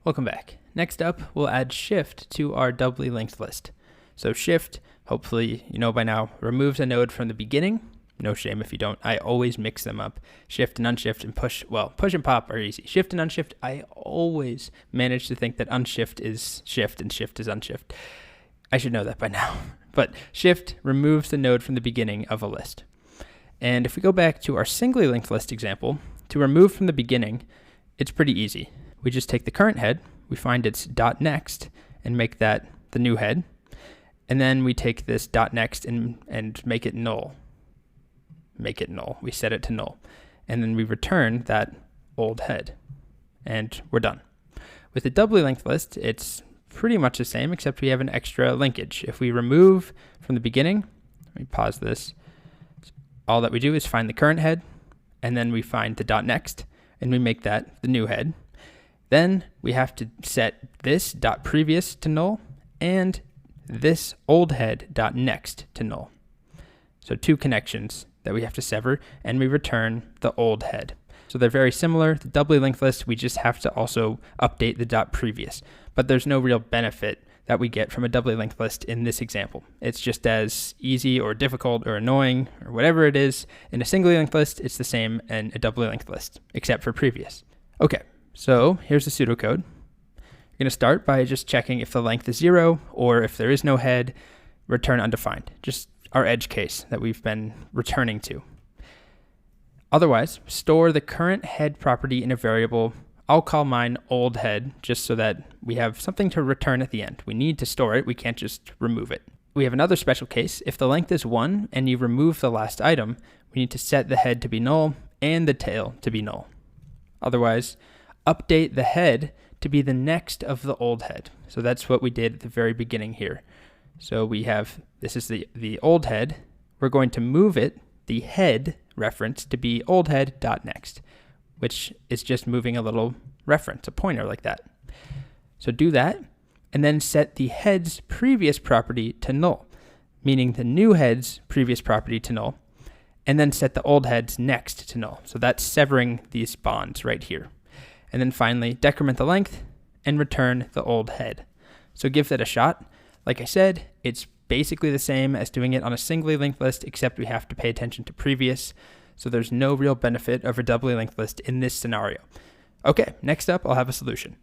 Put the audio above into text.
Welcome back. Next up, we'll add shift to our doubly linked list. So shift, hopefully you know by now, removes a node from the beginning. No shame if you don't. I always mix them up. Shift and unshift and push. Well, push and pop are easy. Shift and unshift, I always manage to think that unshift is shift and shift is unshift. I should know that by now. But shift removes the node from the beginning of a list. And if we go back to our singly linked list example, to remove from the beginning, it's pretty easy. We just take the current head, we find its .next, and make that the new head. And then we take this .next and make it null. Make it null. We set it to null. And then we return that old head. And we're done. With the doubly linked list, it's pretty much the same, except we have an extra linkage. If we remove from the beginning, let me pause this. All that we do is find the current head, and then we find the .next, and we make that the new head. Then we have to set this .previous to null and this old head .next to null. So two connections that we have to sever, and we return the old head. So they're very similar. The doubly linked list, we just have to also update the .previous, but there's no real benefit that we get from a doubly linked list in this example. It's just as easy or difficult or annoying or whatever it is. In a singly linked list, it's the same in a doubly linked list, except for previous. Okay, so here's the pseudocode. You're going to start by just checking if the length is 0, or if there is no head, return undefined. Just our edge case that we've been returning to. Otherwise, store the current head property in a variable. I'll call mine old head just so that we have something to return at the end. We need to store it. We can't just remove it. We have another special case. If the length is 1 and you remove the last item, we need to set the head to be null and the tail to be null. Otherwise, update the head to be the next of the old head. So that's what we did at the very beginning here. So we have, this is the old head. We're going to move it, the head reference, to be old head.next, which is just moving a little reference, a pointer like that. So do that, and then set the head's previous property to null, meaning the new head's previous property to null, and then set the old head's next to null. So that's severing these bonds right here. And then finally, decrement the length and return the old head. So give that a shot. Like I said, it's basically the same as doing it on a singly linked list, except we have to pay attention to previous. So there's no real benefit of a doubly linked list in this scenario. Okay, next up, I'll have a solution.